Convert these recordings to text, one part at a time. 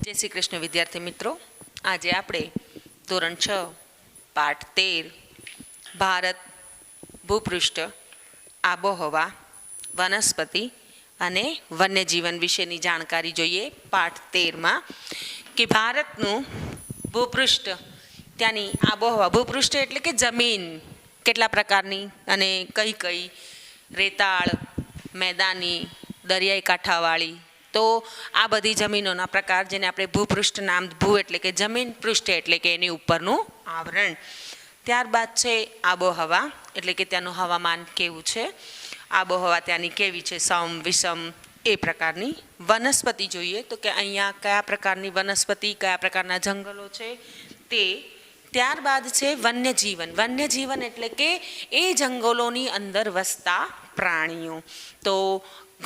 જય શ્રી કૃષ્ણ વિદ્યાર્થી મિત્રો, આજે આપણે ધોરણ 6 પાઠ 13 ભારત ભૂપૃષ્ઠ, આબોહવા, વનસ્પતિ અને વન્યજીવન વિશેની જાણકારી જોઈએ. પાઠ 13માં કે ભારતનું ભૂપૃષ્ઠ, ત્યાંની આબોહવા. ભૂપૃષ્ઠ એટલે કે જમીન કેટલા પ્રકારની અને કઈ કઈ, રેતાળ, મેદાની, દરિયાઈ કાંઠાવાળી. તો આ બધી જમીનોના પ્રકાર, જેને આપણે ભૂપૃષ્ઠ નામ, ભૂ એટલે કે જમીન, પૃષ્ઠ એટલે કે એની ઉપરનું આવરણ. ત્યારબાદ છે આબોહવા, એટલે કે ત્યાંનું હવામાન કેવું છે, આબોહવા ત્યાંની કેવી છે, સમ વિષમ એ પ્રકારની. વનસ્પતિ જોઈએ તો કે અહીંયા કયા પ્રકારની વનસ્પતિ, કયા પ્રકારના જંગલો છે તે. ત્યારબાદ છે વન્યજીવન. વન્યજીવન એટલે કે એ જંગલોની અંદર વસતા પ્રાણીઓ. તો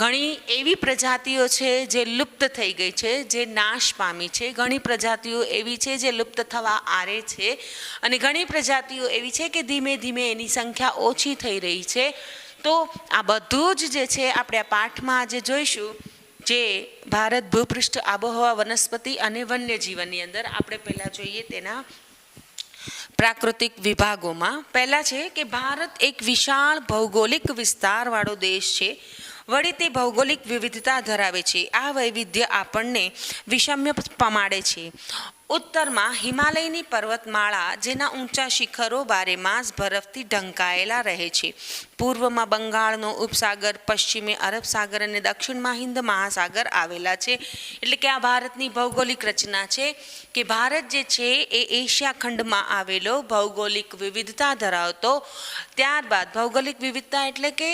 ઘણી એવી પ્રજાતિઓ છે જે લુપ્ત થઈ ગઈ છે, જે નાશ પામી છે. ઘણી પ્રજાતિઓ એવી છે જે લુપ્ત થવા આરે છે, અને ઘણી પ્રજાતિઓ એવી છે કે ધીમે ધીમે એની સંખ્યા ઓછી થઈ રહી છે. તો આ બધું જ જે છે આપણે આ પાઠમાં આજે જોઈશું. જે ભારત ભૂપૃષ્ઠ, આબોહવા, વનસ્પતિ અને વન્યજીવનની અંદર આપણે પહેલાં જોઈએ તેના પ્રાકૃતિક વિભાગોમાં. પહેલાં છે કે ભારત એક વિશાળ ભૌગોલિક વિસ્તારવાળો દેશ છે. વળી તે ભૌગોલિક વિવિધતા ધરાવે છે. આ વૈવિધ્ય આપણને વિષમ્ય પમાડે છે. ઉત્તરમાં હિમાલયની પર્વતમાળા, જેના ઊંચા શિખરો બારેમાસ બરફથી ઢંકાયેલા રહે છે. પૂર્વમાં બંગાળનો ઉપસાગર, પશ્ચિમે અરબ સાગર અને દક્ષિણમાં હિન્દ મહાસાગર આવેલા છે. એટલે કે આ ભારતની ભૌગોલિક રચના છે કે ભારત જે છે એ એશિયા ખંડમાં આવેલો ભૌગોલિક વિવિધતા ધરાવતો. ત્યારબાદ ભૌગોલિક વિવિધતા એટલે કે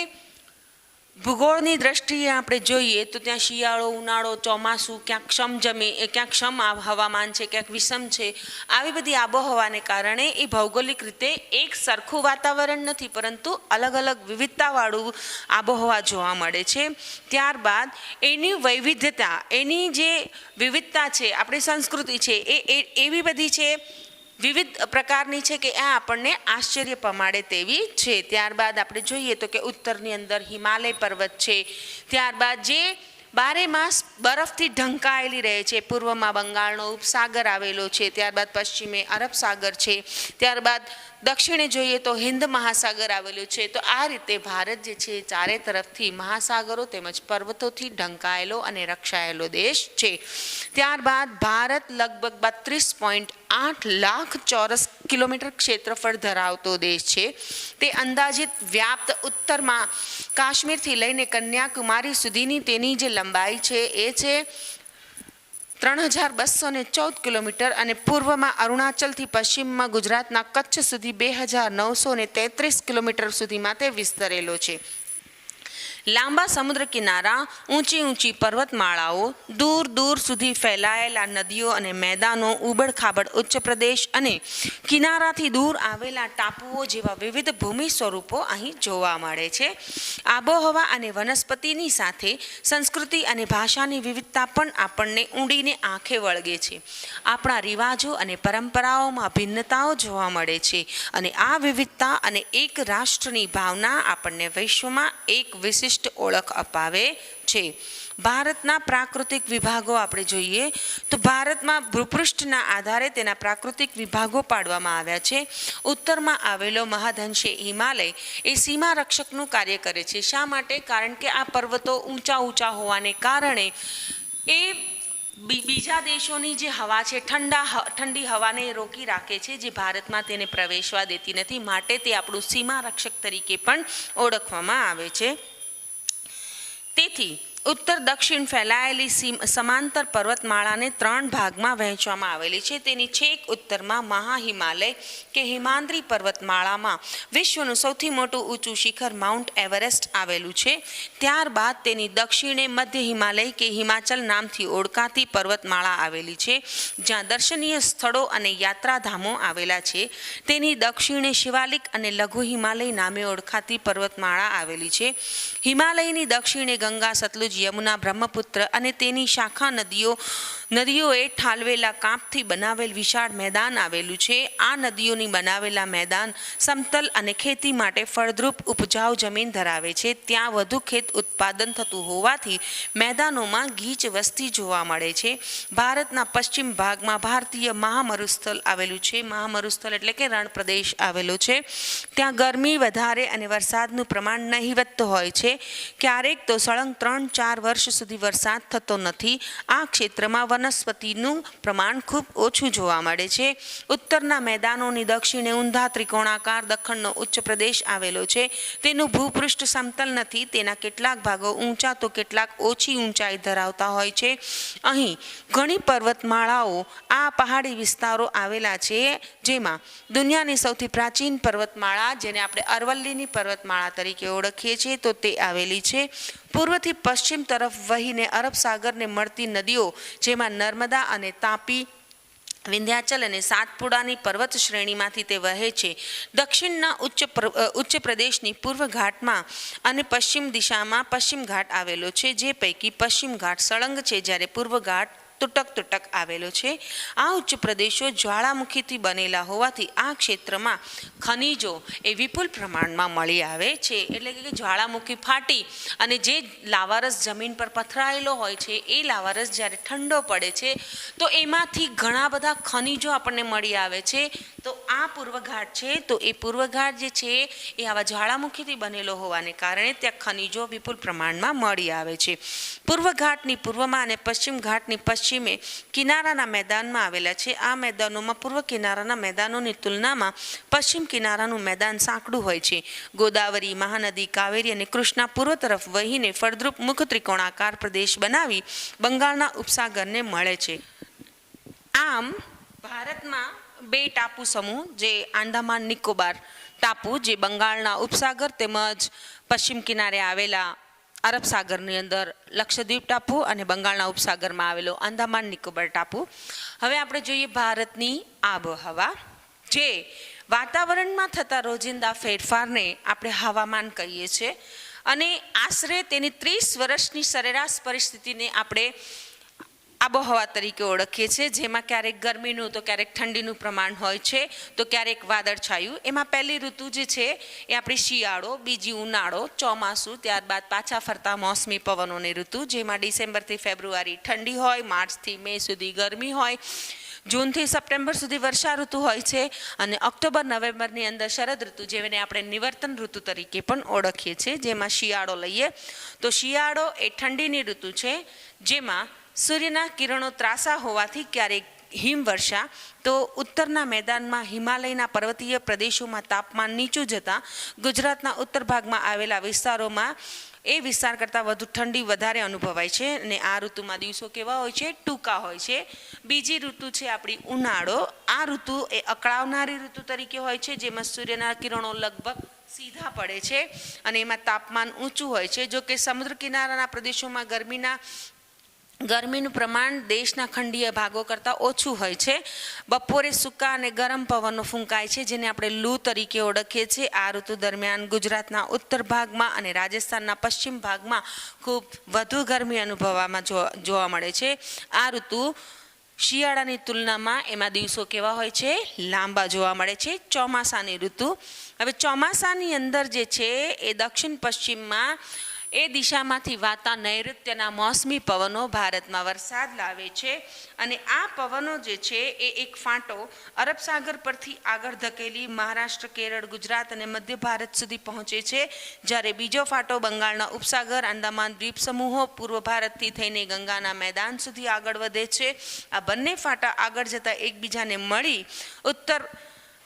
ભૂગોળની દ્રષ્ટિએ આપણે જોઈએ તો ત્યાં શિયાળો, ઉનાળો, ચોમાસું, ક્યાંક ક્યાંક સમ હવામાન છે, ક્યાંક વિષમ છે. આવી બધી આબોહવાને કારણે એ ભૌગોલિક રીતે એક સરખું વાતાવરણ નથી, પરંતુ અલગ અલગ વિવિધતાવાળું આબોહવા જોવા મળે છે. ત્યારબાદ એની વૈવિધ્યતા, એની જે વિવિધતા છે, આપણી સંસ્કૃતિ છે, એ એવી બધી છે, વિવિધ પ્રકારની છે કે આ આપણને આશ્ચર્ય પમાડે તેવી છે. ત્યારબાદ આપણે જોઈએ તો કે ઉત્તરની અંદર હિમાલય પર્વત છે. ત્યારબાદ જે બારે માસ બરફથી ઢંકાયેલી રહે છે. પૂર્વમાં બંગાળનો ઉપસાગર આવેલો છે. ત્યારબાદ પશ્ચિમે અરબ સાગર છે. ત્યારબાદ દક્ષિણે જોઈએ તો હિન્દ મહાસાગર આવેલો છે. તો આ રીતે ભારત જે છે ચારે તરફથી મહાસાગરો તેમજ પર્વતોથી ઢંકાયેલો અને રક્ષાયેલો દેશ છે. ત્યારબાદ ભારત લગભગ 32.8 લાખ ચોરસ કિલોમીટર ક્ષેત્રફળ ધરાવતો દેશ છે. તે અંદાજિત વ્યાપ્ત ઉત્તરમાં કાશ્મીરથી લઈને કન્યાકુમારી સુધીની તેની જે લંબાઈ છે એ છે 3214 કિલોમીટર, અને પૂર્વમાં અરુણાચલથી પશ્ચિમમાં ગુજરાતના કચ્છ સુધી 2933 કિલોમીટર સુધીમાં તે વિસ્તરેલો છે. લાંબા સમુદ્ર કિનારા, ઊંચી ઊંચી પર્વતમાળાઓ, દૂર દૂર સુધી ફેલાયેલા નદીઓ અને મેદાનો, ઉબડખાબડ ઉચ્ચ પ્રદેશ અને કિનારાથી દૂર આવેલા ટાપુઓ જેવા વિવિધ ભૂમિ સ્વરૂપો અહીં જોવા મળે છે. આબોહવા અને વનસ્પતિની સાથે સંસ્કૃતિ અને ભાષાની વિવિધતા પણ આપણને ઊંડીને આંખે વળગે છે. આપણા રિવાજો અને પરંપરાઓમાં ભિન્નતાઓ જોવા મળે છે, અને આ વિવિધતા અને એક રાષ્ટ્રની ભાવના આપણને વિશ્વમાં એક વિશિષ્ટ ઓળખ અપાવે છે. ભારતના પ્રાકૃતિક વિભાગો આપણે જોઈએ તો ભારતમાં ભૂપૃષ્ઠના આધારે તેના પ્રાકૃતિક વિભાગો પાડવામાં આવ્યા છે. ઉત્તરમાં આવેલો મહદઅંશે હિમાલય એ સીમા રક્ષકનું કાર્ય કરે છે. શા માટે? કારણ કે આ પર્વતો ઊંચા ઊંચા હોવાને કારણે એ બીજા દેશોની જે હવા છે, ઠંડી હવાને રોકી રાખે છે, જે ભારતમાં તેને પ્રવેશવા દેતી નથી. માટે તે આપણું સીમા રક્ષક તરીકે પણ ઓળખવામાં આવે છે. તેથી ઉત્તર દક્ષિણ ફેલાયેલી સમાંતર પર્વતમાળાને 3 ભાગમાં વહેંચવામાં આવેલી છે. તેની છેક ઉત્તરમાં મહાહિમાલય કે હિમાદ્રી પર્વતમાળામાં વિશ્વનું સૌથી મોટું ઊંચું શિખર માઉન્ટ એવરેસ્ટ આવેલું છે. ત્યારબાદ તેની દક્ષિણે મધ્ય હિમાલય કે હિમાચલ નામથી ઓળખાતી પર્વતમાળા આવેલી છે, જ્યાં દર્શનીય સ્થળો અને યાત્રાધામો આવેલા છે. તેની દક્ષિણે શિવાલિક અને લઘુ હિમાલય નામે ઓળખાતી પર્વતમાળા આવેલી છે. હિમાલયની દક્ષિણે ગંગા, સતલુજ સતલુજ, યમુના, બ્રહ્મપુત્ર અને તેની શાખા નદીઓએ ઠાલવેલા કાંપથી બનાવેલ વિશાળ મેદાન આવેલું છે. આ નદીઓની બનાવેલા મેદાન સમતલ અને ખેતી માટે ફળદ્રુપ ઉપજાઉ જમીન ધરાવે છે. ત્યાં વધુ ખેત ઉત્પાદન થતું હોવાથી મેદાનોમાં ગીચ વસ્તી જોવા મળે છે. ભારતના પશ્ચિમ ભાગમાં ભારતીય મહામરુસ્થળ આવેલું છે. મહામરુસ્થળ એટલે કે રણ પ્રદેશ આવેલો છે. ત્યાં ગરમી વધારે અને વરસાદનું પ્રમાણ નહિવત હોય છે. ક્યારેક તો સળંગ 3-4 વર્ષ સુધી વરસાદ થતો નથી. આ ક્ષેત્રમાં વનસ્પતિનું પ્રમાણ ખૂબ ઓછું જોવા મળે છે. ઉત્તરના મેદાનોની દક્ષિણે ઊંધા ત્રિકોણાકાર દખણનો ઉચ્ચ પ્રદેશ આવેલો છે. તેનું ભૂપૃષ્ઠ સમતલ નથી. તેના કેટલાક ભાગો ઊંચા તો કેટલાક ઓછી ઊંચાઈ ધરાવતા હોય છે. અહીં ઘણી પર્વતમાળાઓ આ પહાડી વિસ્તારો આવેલા છે, જેમાં દુનિયાની સૌથી પ્રાચીન પર્વતમાળા, જેને આપણે અરવલ્લીની પર્વતમાળા તરીકે ઓળખીએ છીએ, તો તે આવેલી છે. પૂર્વથી પશ્ચિમ તરફ વહીને અરબ સાગરને મળતી નદીઓ, જેમાં નર્મદા અને તાપી, વિંધ્યાચલ અને સાતપુડાની પર્વત શ્રેણીમાંથી તે વહે છે. દક્ષિણના ઉચ્ચ પ્રદેશની પૂર્વ ઘાટમાં અને પશ્ચિમ દિશામાં પશ્ચિમ ઘાટ આવેલો છે, જે પૈકી પશ્ચિમ ઘાટ સળંગ છે, જ્યારે પૂર્વ ઘાટ તૂટક આવેલો છે. આ ઉચ્ચ પ્રદેશો જ્વાળામુખીથી બનેલા હોવાથી આ ક્ષેત્રમાં ખનિજો એ વિપુલ પ્રમાણમાં મળી આવે છે. એટલે કે જ્વાળામુખી ફાટી અને જે લાવારસ જમીન પર પથરાયેલો હોય છે, એ લાવારસ જ્યારે ઠંડો પડે છે તો એમાંથી ઘણા બધા ખનિજો આપણને મળી આવે છે. તો આ પૂર્વઘાટ છે, તો એ પૂર્વઘાટ જે છે એ આવા જ્વાળામુખીથી બનેલો હોવાને કારણે ત્યાં ખનિજો વિપુલ પ્રમાણમાં મળી આવે છે. પૂર્વઘાટની પૂર્વમાં અને પશ્ચિમ ઘાટની પશ્ચિમે કિનારાના મેદાનમાં આવેલા છે. આ મેદાનોમાં પૂર્વ કિનારાના મેદાનોની તુલનામાં પશ્ચિમ કિનારાનું મેદાન સાંકડું હોય છે. ગોદાવરી, મહાનદી, કાવેરી અને કૃષ્ણા પૂર્વ તરફ વહીને ફળદ્રુપ મુખ ત્રિકોણાકાર પ્રદેશ બનાવી બંગાળના ઉપસાગરને મળે છે. આમ ભારતમાં 2 ટાપુ સમૂહ, જે આંદામાન નિકોબાર ટાપુ, જે બંગાળના ઉપસાગર તેમજ પશ્ચિમ કિનારે આવેલા અરબ સાગરની અંદર લક્ષદ્વીપ ટાપુ અને બંગાળના ઉપસાગરમાં આવેલો આંદામાન નિકોબાર ટાપુ. હવે આપણે જોઈએ ભારતની આબોહવા. જે વાતાવરણમાં થતા રોજિંદા ફેરફારને આપણે હવામાન કહીએ છીએ અને આશરે તેની 30 વર્ષની સરેરાશ પરિસ્થિતિને આપણે આબોહવા તરીકે ઓળખીએ છીએ. જેમાં ક્યારેક ગરમીનું તો ક્યારેક ઠંડીનું પ્રમાણ હોય છે, તો ક્યારેક વાદળછાયું. એમાં પહેલી ઋતુ જે છે એ આપણી શિયાળો, બીજી ઉનાળો, ચોમાસું, ત્યારબાદ પાછા ફરતા મોસમી પવનોની ઋતુ, જેમાં ડિસેમ્બરથી ફેબ્રુઆરી ઠંડી હોય, માર્ચથી મે સુધી ગરમી હોય, જૂનથી સપ્ટેમ્બર સુધી વર્ષા ઋતુ હોય છે અને ઓક્ટોબર નવેમ્બરની અંદર શરદ ઋતુ, જેને આપણે નિવર્તન ઋતુ તરીકે પણ ઓળખીએ છીએ. જેમાં શિયાળો લઈએ તો શિયાળો એ ઠંડીની ઋતુ છે, જેમાં સૂર્યના કિરણો ત્રાસા હોવાથી ક્યારેક હિમવર્ષા, તો ઉત્તરના મેદાનમાં હિમાલયના પર્વતીય પ્રદેશોમાં તાપમાન નીચું જતાં ગુજરાતના ઉત્તર ભાગમાં આવેલા વિસ્તારોમાં એ વિસ્તાર કરતાં વધુ ઠંડી વધારે અનુભવાય છે અને આ ઋતુમાં દિવસો કેવા હોય છે? ટૂંકા હોય છે. બીજી ઋતુ છે આપણી ઉનાળો. આ ઋતુ એ અકળાવનારી ઋતુ તરીકે હોય છે, જેમાં સૂર્યના કિરણો લગભગ સીધા પડે છે અને એમાં તાપમાન ઊંચું હોય છે. જો કે સમુદ્ર કિનારાના પ્રદેશોમાં ગરમીનું પ્રમાણ દેશના ખંડીય ભાગો કરતાં ઓછું હોય છે. બપોરે સૂકા અને ગરમ પવનો ફૂંકાય છે, જેને આપણે લૂ તરીકે ઓળખીએ છીએ. આ ઋતુ દરમિયાન ગુજરાતના ઉત્તર ભાગમાં અને રાજસ્થાનના પશ્ચિમ ભાગમાં ખૂબ વધુ ગરમી અનુભવવામાં જોવા મળે છે. આ ઋતુ શિયાળાની તુલનામાં એમાં દિવસો કેવા હોય છે? લાંબા જોવા મળે છે. ચોમાસાની ઋતુ. હવે ચોમાસાની અંદર જે છે એ દક્ષિણ પશ્ચિમમાં એ દિશામાંથી વાતા નૈઋત્યના મોસમી પવનો ભારતમાં વરસાદ લાવે છે અને આ પવનો જે છે એ એક ફાંટો અરબ સાગર પરથી આગળ ધકેલી મહારાષ્ટ્ર, કેરળ, ગુજરાત અને મધ્ય ભારત સુધી પહોંચે છે, જ્યારે બીજો ફાંટો બંગાળના ઉપસાગર, આંદામાન દ્વીપ સમૂહો, પૂર્વ ભારતથી થઈને ગંગાના મેદાન સુધી આગળ વધે છે. આ બંને ફાંટા આગળ જતાં એકબીજાને મળી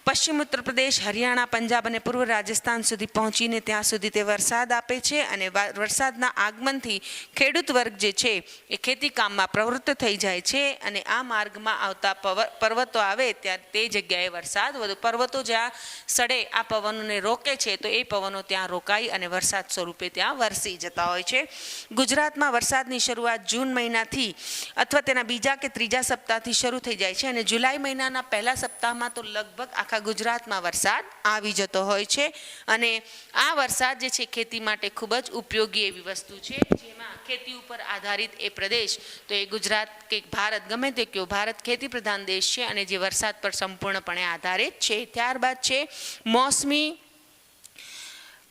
પશ્ચિમ ઉત્તર પ્રદેશ, હરિયાણા, પંજાબ અને પૂર્વ રાજસ્થાન સુધી પહોંચીને ત્યાં સુધી તે વરસાદ આપે છે અને વરસાદના આગમનથી ખેડૂત વર્ગ જે છે એ ખેતી કામમાં પ્રવૃત્ત થઈ જાય છે અને આ માર્ગમાં આવતા પર્વતો આવે ત્યારે તે જગ્યાએ વરસાદ વધુ. પર્વતો જ્યાં સડે આ પવનોને રોકે છે, તો એ પવનો ત્યાં રોકાઈ અને વરસાદ સ્વરૂપે ત્યાં વરસી જતા હોય છે. ગુજરાતમાં વરસાદની શરૂઆત જૂન મહિનાથી અથવા તેના બીજા કે ત્રીજા સપ્તાહથી શરૂ થઈ જાય છે અને જુલાઈ મહિનાના પહેલા સપ્તાહમાં તો લગભગ આખા ગુજરાતમાં વરસાદ આવી જતો હોય છે અને આ વરસાદ જે છે ખેતી માટે ખૂબ જ ઉપયોગી એવી વસ્તુ છે. જેમાં ખેતી ઉપર આધારિત એ પ્રદેશ તો એ ગુજરાત કે ભારત ગમે તે કયો, ભારત ખેતી પ્રધાન દેશ છે અને જે વરસાદ પર સંપૂર્ણપણે આધારિત છે. ત્યારબાદ છે મોસમી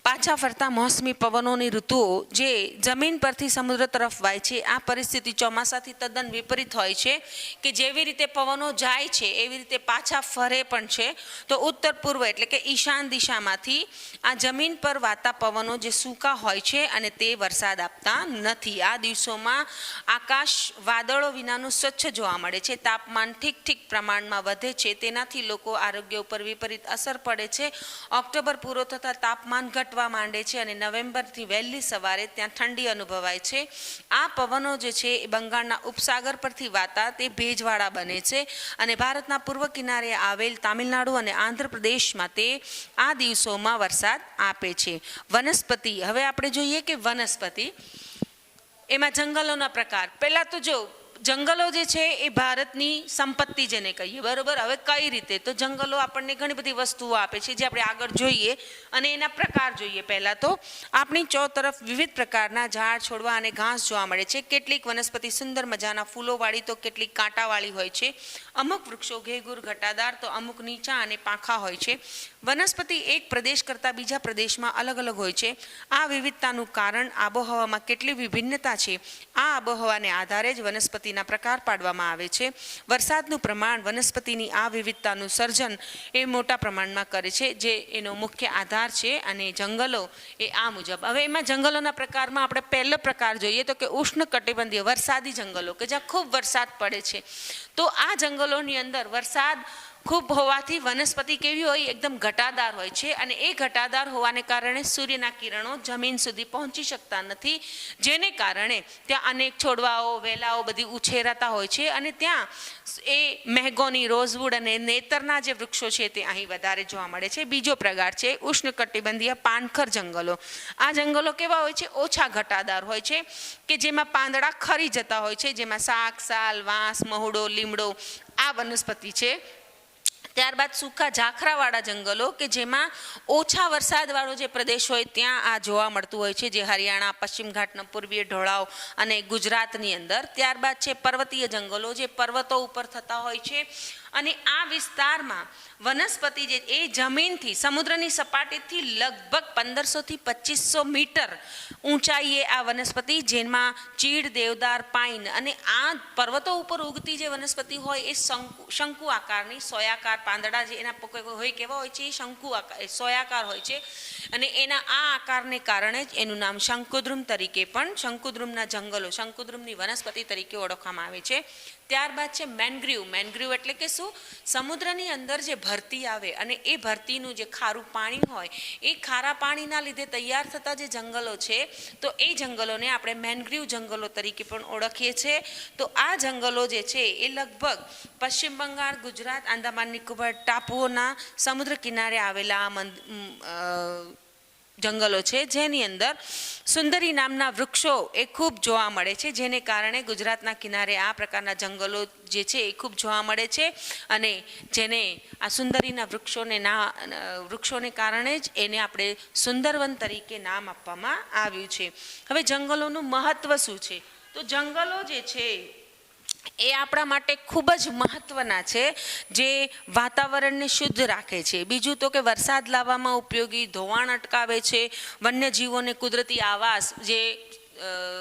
પાછા ફરતા મોસમી પવનોની ઋતુઓ જે જમીન પરથી સમુદ્ર તરફ વાય છે. આ પરિસ્થિતિ ચોમાસાથી તદ્દન વિપરીત હોય છે કે જેવી રીતે પવનો જાય છે એવી રીતે પાછા ફરે પણ છે. તો ઉત્તર પૂર્વ એટલે કે ઈશાન દિશામાંથી આ જમીન પર વાતા પવનો જે સૂકા હોય છે અને તે વરસાદ આપતા નથી. આ દિવસોમાં આકાશ વાદળો વિનાનું સ્વચ્છ જોવા મળે છે. તાપમાન ઠીક પ્રમાણમાં વધે છે. તેનાથી લોકો આરોગ્ય ઉપર વિપરીત અસર પડે છે. ઓક્ટોબર પૂરો થતાં તાપમાન ઘટવા માંડે છે અને નવેમ્બરથી વહેલી સવારે ત્યાં ઠંડી અનુભવાય છે. આ પવનો જે છે એ બંગાળના ઉપસાગર પરથી વાતા તે ભેજવાળા બને છે અને ભારતના પૂર્વ કિનારે આવેલ તામિલનાડુ અને આંધ્રપ્રદેશમાં તે આ દિવસોમાં વરસાદ આપે છે. વનસ્પતિ, હવે આપણે જોઈએ કે વનસ્પતિ એમાં જંગલોના પ્રકાર. પહેલાં તો જો જંગલો જે છે એ ભારતની સંપત્તિ જેને કહીએ, બરોબર. હવે કઈ રીતે? તો જંગલો આપણને ઘણી બધી વસ્તુઓ આપે છે જે આપણે આગળ જોઈએ અને એના પ્રકાર જોઈએ. પહેલાં તો આપણી ચોતરફ વિવિધ પ્રકારના ઝાડ, છોડવા અને ઘાસ જોવા મળે છે. કેટલીક વનસ્પતિ સુંદર મજાના ફૂલોવાળી તો કેટલીક કાંટાવાળી હોય છે. અમુક વૃક્ષો ઘેઘૂર ઘટાદાર તો અમુક નીચા અને પાંખા હોય છે. વનસ્પતિ એક પ્રદેશ કરતાં બીજા પ્રદેશમાં અલગ અલગ હોય છે. આ વિવિધતાનું કારણ આબોહવામાં કેટલી વિભિન્નતા છે. આ આબોહવાને આધારે જ વનસ્પતિના પ્રકાર પાડવામાં આવે છે. વરસાદનું પ્રમાણ વનસ્પતિની આ વિવિધતાનું સર્જન એ મોટા પ્રમાણમાં કરે છે જે એનો મુખ્ય આધાર છે. અને જંગલો એ આ મુજબ. હવે એમાં જંગલોના પ્રકારમાં આપણે પહેલો પ્રકાર જોઈએ તો કે ઉષ્ણકટિબંધીય વરસાદી જંગલો કે જ્યાં ખૂબ વરસાદ પડે છે. તો આ જંગલોની અંદર વરસાદ ખૂબ હોવાથી વનસ્પતિ કેવી હોય? એકદમ ઘટાદાર હોય છે અને એ ઘટાદાર હોવાને કારણે સૂર્યના કિરણો જમીન સુધી પહોંચી શકતા નથી, જેને કારણે ત્યાં અનેક છોડવાઓ, વેલાઓ બધી ઉછેરાતા હોય છે અને ત્યાં એ મેહગોની, રોઝવુડ અને નેતરના જે વૃક્ષો છે તે અહીં વધારે જોવા મળે છે. બીજો પ્રકાર છે ઉષ્ણકટિબંધીય પાનખર જંગલો. આ જંગલો કેવા હોય છે? ઓછા ઘટાદાર હોય છે કે જેમાં પાંદડા ખરી જતા હોય છે, જેમાં શાક, સાલ, વાંસ, મહુડો, લીમડો આ વનસ્પતિ છે. ત્યારબાદ સૂકા ઝાખરાવાળા જંગલો કે જેમાં ઓછા વરસાદવાળો જે પ્રદેશ હોય ત્યાં આ જોવા મળતું હોય છે, જે હરિયાણા, પશ્ચિમ ઘાટના પૂર્વીય ઢોળાવ અને ગુજરાતની અંદર. ત્યારબાદ છે પર્વતીય જંગલો જે પર્વતો ઉપર થતા હોય છે અને આ વિસ્તારમાં વનસ્પતિ જે એ જમીનથી, સમુદ્રની સપાટીથી લગભગ 1500થી 2500 મીટર ઊંચાઈએ આ વનસ્પતિ, જેમાં ચીડ, દેવદાર, પાઇન અને આ પર્વતો ઉપર ઉગતી જે વનસ્પતિ હોય એ શંકુ આકારની, સોયાકાર પાંદડા જે એના હોય કેવા હોય છે? એ શંકુ આકાર, સોયાકાર હોય છે અને એના આ આકારને કારણે જ એનું નામ શંકુદ્રુમ તરીકે પણ, શંકુદ્રુમના જંગલો, શંકુદ્રુમની વનસ્પતિ તરીકે ઓળખવામાં આવે છે. ત્યારબાદ છે મેનગ્રીવ. મેનગ્રીવ એટલે કે શું? સમુદ્રની અંદર જે ભરતી આવે અને એ ભરતીનું જે ખારું પાણી હોય એ ખારા પાણીના લીધે તૈયાર થતા જે જંગલો છે તો એ જંગલોને આપણે મેનગ્રીવ જંગલો તરીકે પણ ઓળખીએ છીએ. તો આ જંગલો જે છે એ લગભગ પશ્ચિમ બંગાળ, ગુજરાત, આંદામાન નિકોબાર ટાપુઓના સમુદ્ર કિનારે આવેલા જંગલો છે, જેની અંદર સુંદરી નામના વૃક્ષો એ ખૂબ જોવા મળે છે, જેને કારણે ગુજરાતના કિનારે આ પ્રકારના જંગલો જે છે એ ખૂબ જોવા મળે છે અને જેને આ સુંદરીના વૃક્ષોને કારણે જ એને આપણે સુંદરવન તરીકે નામ આપવામાં આવ્યું છે. હવે જંગલોનું મહત્વ શું છે? તો જંગલો જે છે એ આપણા માટે ખૂબ જ મહત્વના છે, જે વાતાવરણને શુદ્ધ રાખે છે. બીજું તો કે વરસાદ લાવવામાં ઉપયોગી, ધોવાણ અટકાવે છે, વન્યજીવોને કુદરતી આવાસ, જે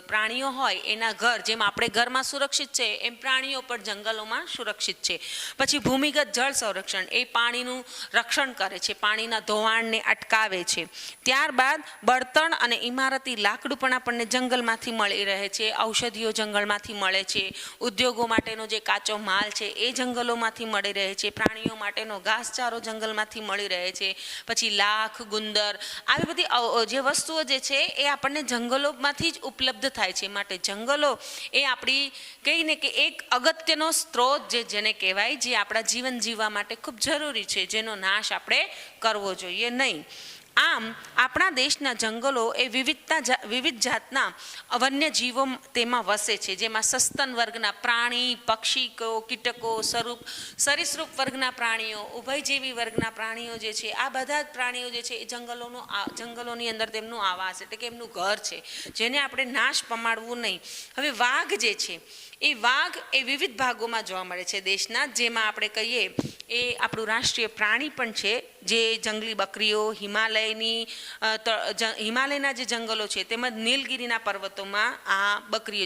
પ્રાણીઓ હોય એના ઘર, જેમ આપણે ઘરમાં સુરક્ષિત છે એમ પ્રાણીઓ પણ જંગલોમાં સુરક્ષિત છે. પછી ભૂમિગત જળ સંરક્ષણ, એ પાણીનું રક્ષણ કરે છે, પાણીના ધોવાણને અટકાવે છે. ત્યારબાદ બળતણ અને ઇમારતી લાકડું પણ આપણને જંગલમાંથી મળી રહે છે, ઔષધિઓ જંગલમાંથી મળે છે, ઉદ્યોગો માટેનો જે કાચો માલ છે એ જંગલોમાંથી મળી રહે છે, પ્રાણીઓ માટેનો ઘાસચારો જંગલમાંથી મળી રહે છે. પછી લાખ, ગુંદર આવી બધી જે વસ્તુઓ જે છે એ આપણને જંગલોમાંથી જ ઉપલબ્ધ થાય છે. માટે જંગલો એ આપણી કહીને કે એક અગત્યનો સ્ત્રોત જેને કહેવાય, જે આપણા જીવન જીવવા માટે ખૂબ જરૂરી છે, જેનો નાશ આપણે કરવો જોઈએ નહીં. આમ આપણા દેશના જંગલો એ વિવિધ જાતના વન્યજીવો તેમાં વસે છે, જેમાં સસ્તન વર્ગના પ્રાણી, પક્ષીકો, કીટકો, સરીસૃપ વર્ગના પ્રાણીઓ, ઉભયજીવી વર્ગના પ્રાણીઓ જે છે, આ બધા જ પ્રાણીઓ જે છે એ જંગલોની અંદર તેમનું આવાસ એટલે કે એમનું ઘર છે, જેને આપણે નાશ પમાડવું નહીં. હવે વાઘ જે છે એ વિવિધ ભાગોમાં જોવા મળે છે દેશના, જેમાં આપણે કહીએ એ આપણું રાષ્ટ્રીય પ્રાણી પણ છે, જે જંગલી બકરીઓ, હિમાલયના જે જંગલો છે તેમજ નીલગિરીના પર્વતોમાં આ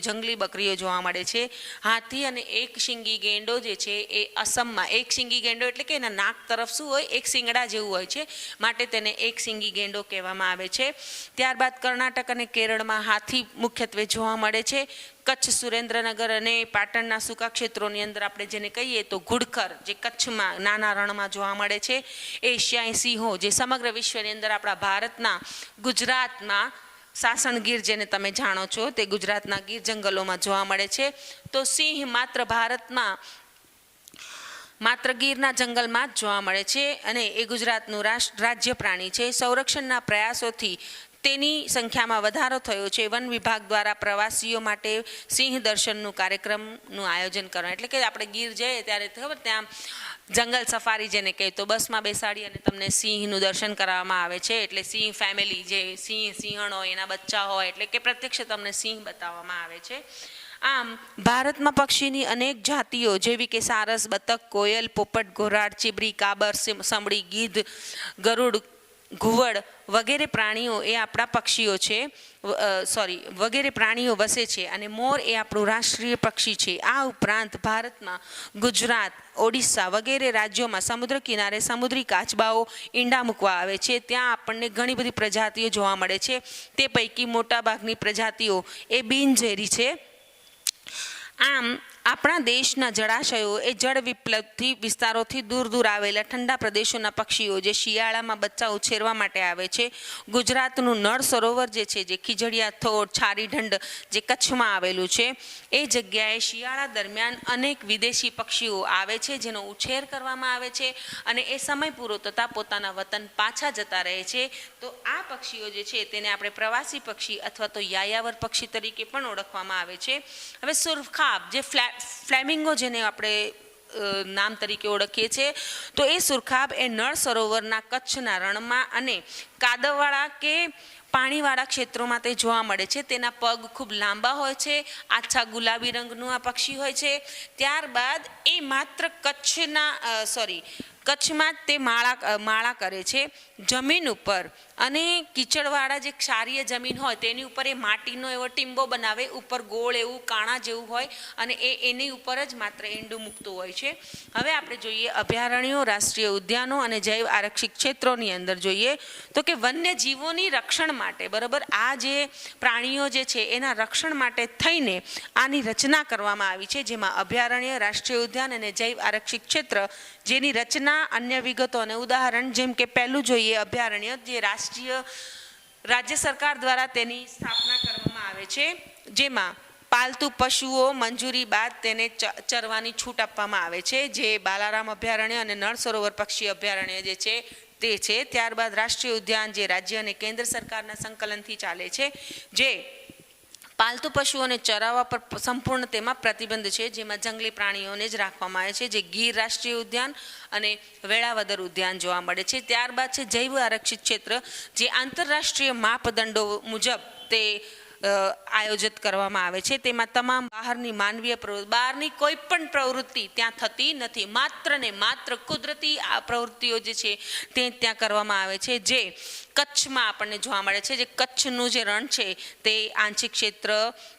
જંગલી બકરીઓ જોવા મળે છે. હાથી અને એક શીંગી ગેંડો જે છે એ અસમમાં, એક શીંગી ગેંડો એટલે કે એના નાક તરફ શું હોય, એક શીંગડા જેવું હોય છે, માટે તેને એક શીંગી ગેંડો કહેવામાં આવે છે. ત્યારબાદ કર્ણાટક અને કેરળમાં હાથી મુખ્યત્વે જોવા મળે છે. કચ્છ, સુરેન્દ્રનગર અને પાટણના સૂકા ક્ષેત્રોની અંદર આપણે જેને કહીએ તો ઘુડખર, જે કચ્છમાં નાના રણમાં જોવા મળે છે. એશિયાઈ સિંહો, જે સમગ્ર વિશ્વની અંદર આપણા ભારતના ગુજરાતમાં સાસણ ગીર, જેને તમે જાણો છો, તે ગુજરાતના ગીર જંગલોમાં જોવા મળે છે. તો સિંહ માત્ર ગીરના જંગલમાં જ જોવા મળે છે અને એ ગુજરાતનું રાજ્ય પ્રાણી છે. સંરક્ષણના પ્રયાસોથી તેની સંખ્યામાં વધારો થયો છે. વન વિભાગ દ્વારા પ્રવાસીઓ માટે સિંહ દર્શનનું કાર્યક્રમનું આયોજન કરવાનું, એટલે કે આપણે ગીર જઈએ ત્યારે ખબર ત્યાં જંગલ સફારી જેને કહે, તો બસમાં બેસાડી અને તમને સિંહનું દર્શન કરાવવામાં આવે છે. એટલે સિંહ ફેમિલી, જે સિંહણ હોય, એના બચ્ચા હોય, એટલે કે પ્રત્યક્ષ તમને સિંહ બતાવવામાં આવે છે. આમ ભારતમાં પક્ષીની અનેક જાતિઓ જેવી કે સારસ, બતક, કોયલ, પોપટ, ઘોરાડ, ચીબરી, કાબર, સમડી, ગીધ, ગરુડ, ઘુવડ વગેરે પ્રાણીઓ એ આપણા પક્ષીઓ છે, વગેરે પ્રાણીઓ વસે છે. અને મોર એ આપણું રાષ્ટ્રીય પક્ષી છે. આ ઉપરાંત ભારતમાં ગુજરાત, ઓડિશા વગેરે રાજ્યોમાં સમુદ્ર કિનારે સમુદ્રી કાચબાઓ ઈંડા મૂકવા આવે છે. ત્યાં આપણને ઘણી બધી પ્રજાતિઓ જોવા મળે છે. તે પૈકી મોટાભાગની પ્રજાતિઓ એ બિનઝેરી છે. આમ આપણા દેશના જળાશયો એ જળ વિસ્તારોથી દૂર દૂર આવેલા ઠંડા પ્રદેશોના પક્ષીઓ જે શિયાળામાં બચ્ચા ઉછેરવા માટે આવે છે. ગુજરાતનું નળ સરોવર જે છે, જે ખીજડીયા થોડ, છારીઢંડ જે કચ્છમાં આવેલું છે, એ જગ્યાએ શિયાળા દરમિયાન અનેક વિદેશી પક્ષીઓ આવે છે, જેનો ઉછેર કરવામાં આવે છે અને એ સમય પૂરો થતાં પોતાના વતન પાછા જતા રહે છે. તો આ પક્ષીઓ જે છે તેને આપણે પ્રવાસી પક્ષી અથવા તો યાયાવર પક્ષી તરીકે પણ ઓળખવામાં આવે છે. હવે સુરખાબ, જે ફ્લેમિંગો જેને આપણે નામ તરીકે ઓળખીએ છીએ, તો એ સુરખાબ એ નળ સરોવરના કચ્છના રણમાં અને કાદવવાળા કે પાણીવાળા ક્ષેત્રોમાં તે જોવા મળે છે. તેના પગ ખૂબ લાંબા હોય છે, આછા ગુલાબી રંગનું આ પક્ષી હોય છે. ત્યારબાદ એ માત્ર કચ્છમાં જ તે માળા કરે છે જમીન ઉપર, અને કીચડવાળા જે ક્ષારીય જમીન હોય તેની ઉપર એ માટીનો એવો ટીંબો બનાવે, ઉપર ગોળ એવું કાણા જેવું હોય, અને એની ઉપર જ માત્ર ઈંડું મૂકતું હોય છે. હવે આપણે જોઈએ અભયારણ્યો, રાષ્ટ્રીય ઉદ્યાનો અને જૈવ આરક્ષિત ક્ષેત્રોની અંદર જોઈએ તો કે વન્યજીવોની રક્ષણ માટે, બરાબર, આ જે પ્રાણીઓ જે છે એના રક્ષણ માટે થઈને આની રચના કરવામાં આવી છે, જેમાં અભયારણ્ય, રાષ્ટ્રીય ઉદ્યાન અને જૈવ આરક્ષિત ક્ષેત્ર, જેની રચના, અન્ય વિગતો અને ઉદાહરણ, જેમ કે પહેલું જોઈએ અભયારણ્ય, જે રાજ્ય સરકાર દ્વારા તેની સ્થાપના કરવામાં આવે છે, જેમાં પાલતુ પશુઓ મંજૂરી બાદ તેને ચરવાની છૂટ આપવામાં આવે છે, જે બાલારામ અભયારણ્ય અને નળ સરોવર પક્ષી અભયારણ્ય જે છે તે છે. ત્યારબાદ રાષ્ટ્રીય ઉદ્યાન, જે રાજ્ય અને કેન્દ્ર સરકારના સંકલનથી ચાલે છે, જે પાલતુ પશુઓને ચરાવવા પર સંપૂર્ણ તેમાં પ્રતિબંધ છે, જેમાં જંગલી પ્રાણીઓને જ રાખવામાં આવે છે, જે ગીર રાષ્ટ્રીય ઉદ્યાન અને વેળાવદર ઉદ્યાન જોવા મળે છે. ત્યારબાદ છે જૈવ આરક્ષિત ક્ષેત્ર, જે આંતરરાષ્ટ્રીય માપદંડો મુજબ તે આયોજિત કરવામાં આવે છે. તેમાં તમામ બહારની કોઈ પણ પ્રવૃત્તિ ત્યાં થતી નથી, માત્ર ને માત્ર કુદરતી આ પ્રવૃત્તિઓ જે છે તે ત્યાં કરવામાં આવે છે, જે કચ્છમાં આપણને જોવા મળે છે. જે કચ્છનું જે રણ છે તે આંશિક ક્ષેત્ર,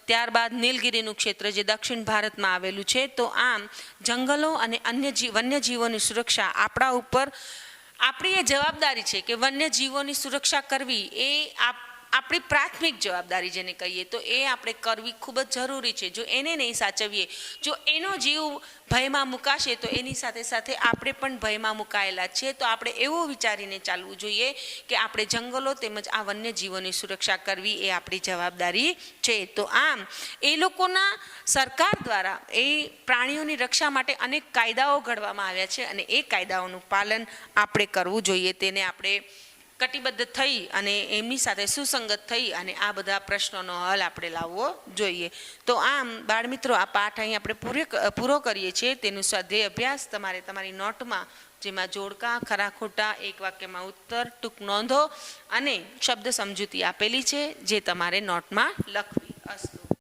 ત્યારબાદ નીલગિરીનું ક્ષેત્ર જે દક્ષિણ ભારતમાં આવેલું છે. તો આમ જંગલો અને અન્ય વન્યજીવોની સુરક્ષા આપણા ઉપર, આપણી એ જવાબદારી છે કે વન્યજીવોની સુરક્ષા કરવી એ આપણી પ્રાથમિક જવાબદારી જેને કહીએ તો એ આપણે કરવી ખૂબ જ જરૂરી છે. જો એને નહીં સાચવીએ, જો એનો જીવ ભયમાં મુકાશે તો એની સાથે સાથે આપણે પણ ભયમાં મુકાયેલા છીએ. તો આપણે એવું વિચારીને ચાલવું જોઈએ કે આપણે જંગલો તેમજ આ વન્યજીવોની સુરક્ષા કરવી એ આપણી જવાબદારી છે. તો આમ એ લોકોના સરકાર દ્વારા એ પ્રાણીઓની રક્ષા માટે અનેક કાયદાઓ ઘડવામાં આવ્યા છે, અને એ કાયદાઓનું પાલન આપણે કરવું જોઈએ. તેને આપણે કટિબદ્ધ થઈ અને એમની સાથે સુસંગત થઈ અને આ બધા પ્રશ્નોનો હલ આપણે લાવવો જોઈએ. તો આમ બાળમિત્રો, આ પાઠ અહીં આપણે પૂરો કરીએ છીએ. તેનું સ્વાધ્યાય અભ્યાસ તમારે તમારી નોટમાં, જેમાં જોડકા, ખરા ખોટા, એક વાક્યમાં ઉત્તર, ટૂંક નોંધો અને શબ્દ સમજૂતી આપેલી છે, જે તમારે નોટમાં લખવી. અસ્તુ.